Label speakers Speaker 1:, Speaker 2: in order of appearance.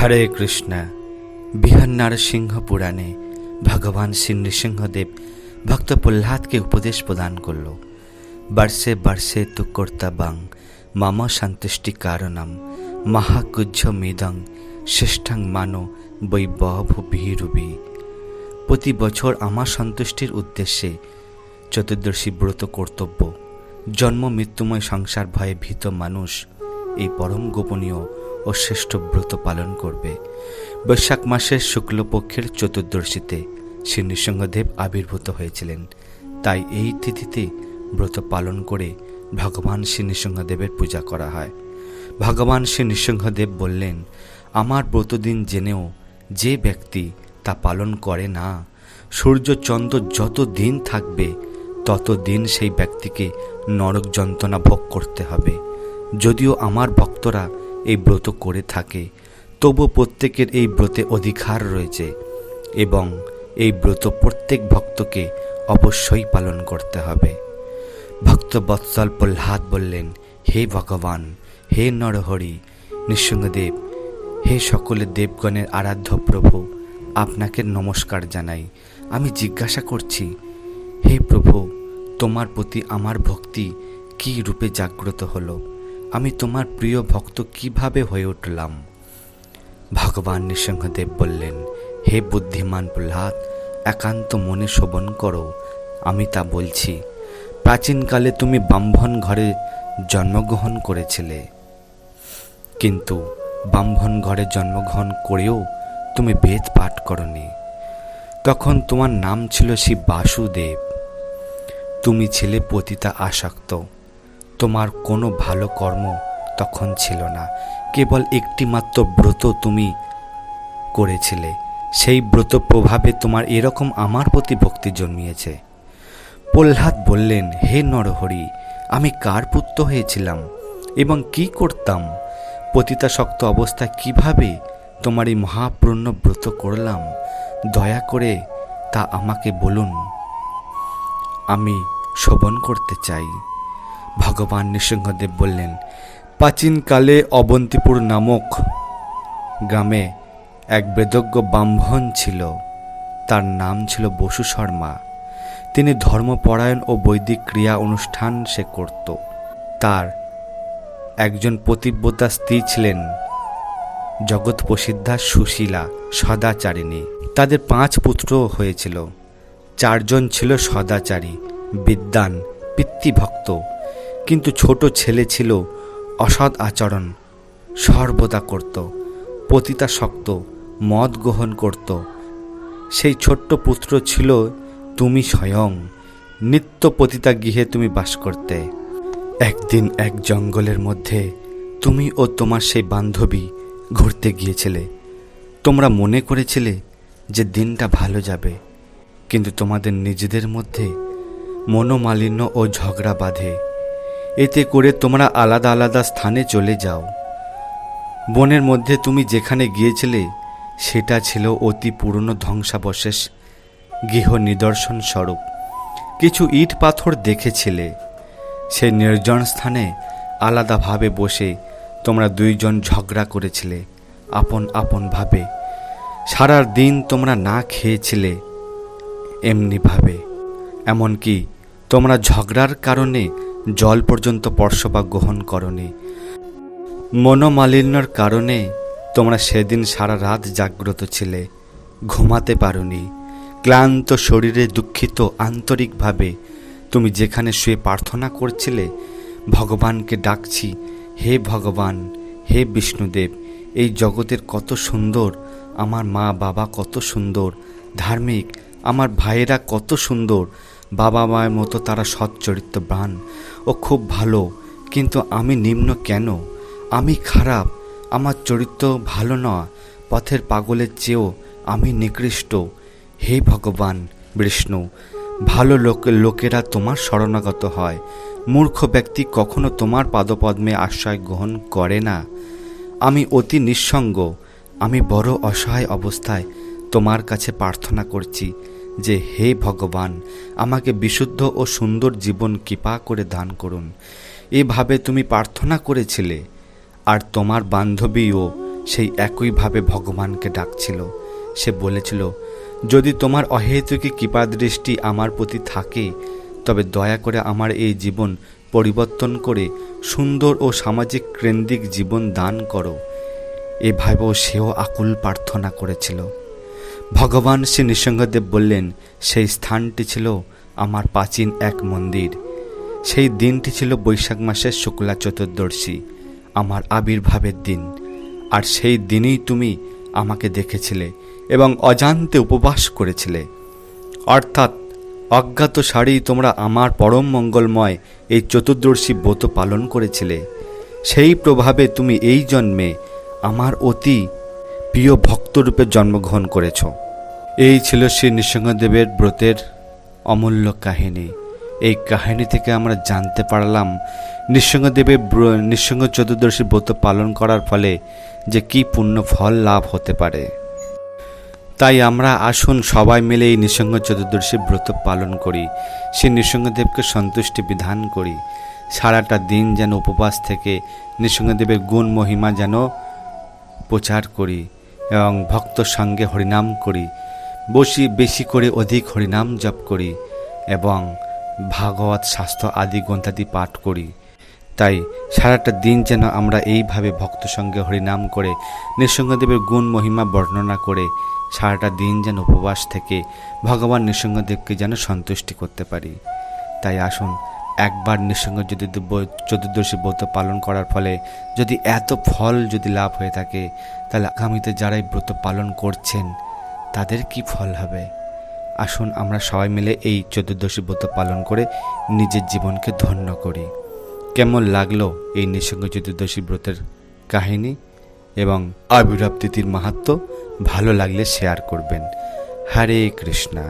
Speaker 1: হরে কৃষ্ণ। বিহার নারসিংহ পুরাণে ভগবান শ্রী নৃসিংহদেব ভক্ত প্রহ্লাদকে উপদেশ প্রদান করল। বর্ষে বর্ষে তু কর্তব্যং মম সন্তুষ্টি কারণম মহাকুজ্জ মেদং শ্রেষ্ঠং মানো বৈবভূভিরুবি। প্রতি বছর আমার সন্তুষ্টির উদ্দেশ্যে চতুর্দশী ব্রত কর্তব্য। জন্ম মৃত্যুময় সংসার ভয়ে ভীত মানুষ এই পরম গোপনীয় ও শ্রেষ্ঠ ব্রত পালন করবে। বৈশাখ মাসের শুক্লপক্ষের চতুর্দশীতে শ্রী নৃসিংহদেব আবির্ভূত হয়েছিলেন। তাই এই তিথিতে ব্রত পালন করে ভগবান শ্রী নৃসিংহদেবের পূজা করা হয়। ভগবান শ্রী নৃসিংহদেব বললেন, আমার ব্রতদিন জেনেও যে ব্যক্তি তা পালন করে না, সূর্য চন্দ্র যত দিন থাকবে তত দিন সেই ব্যক্তিকে নরক যন্ত্রণা ভোগ করতে হবে। যদিও আমার ভক্তরা এই ব্রত করে থাকে, তবু প্রত্যেকের এই ব্রতে অধিকার রয়েছে এবং এই ব্রত প্রত্যেক ভক্তকে অবশ্যই পালন করতে হবে। ভক্ত বৎসল প্রহ্লাদ বললেন, হে ভগবান, হে নরহরি, নৃসিংহদেব, হে সকলের দেবগণের আরাধ্য প্রভু, আপনাকে নমস্কার জানাই। আমি জিজ্ঞাসা করছি, হে প্রভু, তোমার প্রতি আমার ভক্তি কী রূপে জাগ্রত হলো? আমি তোমার প্রিয় ভক্ত কিভাবে হয়ে উঠলাম? ভগবান নৃসিংহদেব বললেন, হে বুদ্ধিমান প্রহ্লাদ, একান্ত মনে শ্রবণ করো, আমি তা বলছি। প্রাচীনকালে তুমি ব্রাহ্মণ ঘরে জন্মগ্রহণ করেছিলে, কিন্তু ব্রাহ্মণ ঘরে জন্মগ্রহণ করেও তুমি বেদ পাঠ করনি। তখন তোমার নাম ছিল শ্রী বাসুদেব। তুমি ছিলে পতিতা আসক্ত। তোমার কোনো ভালো কর্ম তখন ছিল না, কেবল একটি মাত্র ব্রত তুমি করেছিলে। সেই ব্রত প্রভাবে তোমার এরকম আমার প্রতি ভক্তি জন্মিয়েছে। প্রহ্লাদ বললেন, হে নরহরি, আমি কার পুত্র হয়েছিলাম এবং কি করতাম? পতিতাসক্ত অবস্থায় কিভাবে তোমার এই মহাপূর্ণ ব্রত করলাম? দয়া করে তা আমাকে বলুন, আমি শ্রবণ করতে চাই। ভগবান নৃসিংহদেব বললেন, প্রাচীনকালে অবন্তিপুর নামক গ্রামে এক বেদজ্ঞ ব্রাহ্মণ ছিল। তার নাম ছিল বসু শর্মা। তিনি ধর্মপরায়ণ ও বৈদিক ক্রিয়া অনুষ্ঠান সে করত। তার একজন পতিব্রতা স্ত্রী ছিলেন জগৎ প্রসিদ্ধা সুশীলা সদাচারিণী। তাদের 5 পুত্র হয়েছিল। 4 জন ছিল সদাচারী, বিদ্বান, পিতৃভক্ত, কিন্তু ছোট ছেলে ছিল অসৎ আচরণ সর্বদা করত, পতিতাসক্ত, মদ গ্রহণ করত। সেই ছোট্ট পুত্র ছিল তুমি স্বয়ং। নিত্য পতিতা গৃহে তুমি বাস করতে। একদিন এক জঙ্গলের মধ্যে তুমি ও তোমার সেই বান্ধবী ঘুরতে গিয়েছিলে। তোমরা মনে করেছিলে যে দিনটা ভালো যাবে, কিন্তু তোমাদের নিজেদের মধ্যে মনোমালিন্য ও ঝগড়া বাঁধে। এতে করে তোমরা আলাদা আলাদা স্থানে চলে যাও। বনের মধ্যে তুমি যেখানে গিয়েছিলে সেটা ছিল অতি পুরনো ধ্বংসাবশেষ গৃহ নিদর্শন স্বরূপ। কিছু ইট পাথর দেখেছিলে। সেই নির্জন স্থানে আলাদাভাবে বসে তোমরা 2 জন ঝগড়া করেছিলে আপন আপন ভাবে। সারা দিন তোমরা না খেয়েছিলে এমনিভাবে। এমনকি তোমরা ঝগড়ার কারণে জল পর্যন্ত পরশবা গ্রহণ করনি। মনোমালিন্যর কারণে তোমরা সেদিন সারা রাত জাগ্রত ছিলে, ঘুমাতে পারোনি। ক্লান্ত শরীরে দুঃখিত আন্তরিকভাবে তুমি যেখানে শুয়ে প্রার্থনা করছিলে, ভগবানকে ডাকছি, হে ভগবান, হে বিষ্ণুদেব, এই জগতের কত সুন্দর, আমার মা বাবা কত সুন্দর, ধার্মিক, আমার ভাইয়েরা কত সুন্দর, বাবা মায়ের মতো তারা সচ্চরিত্রবান ও খুব ভালো, কিন্তু আমি নিম্ন কেন? আমি খারাপ, আমার চরিত্র ভালো নয়, পথের পাগলের চেয়েও আমি নিকৃষ্ট। হে ভগবান বিষ্ণু, ভালো লোকেরা তোমার শরণাগত হয়, মূর্খ ব্যক্তি কখনো তোমার পাদপদ্মে আশ্রয় গ্রহণ করে না। আমি অতি নিঃসঙ্গ, আমি বড় অসহায় অবস্থায় তোমার কাছে প্রার্থনা করছি যে হে ভগবান, আমাকে বিশুদ্ধ ও সুন্দর জীবন কৃপা করে দান করুন। এভাবে তুমি প্রার্থনা করেছিলে। আর তোমার বান্ধবীও সেই একইভাবে ভগবানকে ডাকছিল। সে বলেছিল, যদি তোমার অহেতুকী কৃপাদৃষ্টি আমার প্রতি থাকে, তবে দয়া করে আমার এই জীবন পরিবর্তন করে সুন্দর ও সামাজিক কেন্দ্রিক জীবন দান করো। এভাবেও সেও আকুল প্রার্থনা করেছিল। ভগবান শ্রী নৃসিংহদেব বললেন, সেই স্থানটি ছিল আমার প্রাচীন এক মন্দির। সেই দিনটি ছিল বৈশাখ মাসের শুক্লা চতুর্দশী, আমার আবির্ভাবের দিন। আর সেই দিনেই তুমি আমাকে দেখেছিলে এবং অজান্তে উপবাস করেছিলে। অর্থাৎ অজ্ঞাত সারেই তোমরা আমার পরম মঙ্গলময় এই চতুর্দশী ব্রত পালন করেছিলে। সেই প্রভাবে তুমি এই জন্মে আমার অতি প্রিয় ভক্তরূপে জন্মগ্রহণ করেছ। এই ছিল শ্রী নৃসিংহদেবের ব্রতের অমূল্য কাহিনী। এই কাহিনী থেকে আমরা জানতে পারলাম নৃসিংহদেবের নৃসিংহ চতুর্দশী ব্রত পালন করার ফলে যে কি পুণ্য ফল লাভ হতে পারে। তাই আমরা আসুন সবাই মিলে এই নৃসিংহ চতুর্দশী ব্রত পালন করি, শ্রী নৃসিংহদেবকে সন্তুষ্টি বিধান করি। সারাটা দিন যেন উপবাস থেকে নৃসিংহদেবের গুণ মহিমা যেন প্রচার করি এবং ভক্ত সঙ্গে হরিনাম করি, বেশি করে অধিক হরিনাম জপ করি এবং ভাগবত শাস্ত্র আদি গ্রন্থাদি পাঠ করি। তাই সারাটা দিন যেন আমরা এইভাবে ভক্ত সঙ্গে হরিনাম করে নৃসিংহদেবের গুণ মহিমা বর্ণনা করে সারাটা দিন যেন উপবাস থেকে ভগবান নৃসিংহদেবকে যেন সন্তুষ্টি করতে পারি। তাই আসুন একবার নৃসিংহ চতুর্দশী ব্রত পালন করার ফলে যদি এত ফল যদি লাভ হয়ে থাকে, তাহলে আগামীতে যারা এই ব্রত পালন করছেন তাদের কি ফল হবে। আসুন আমরা সবাই মিলে এই চতুর্দশী ব্রত পালন করে নিজের জীবনকে ধন্য করি। কেমন লাগলো এই নৃসিংহ চতুর্দশী ব্রতের কাহিনী এবং আবির্ভাব তিথির মাহাত্ম্য? ভালো লাগলে শেয়ার করবেন। হরে কৃষ্ণা।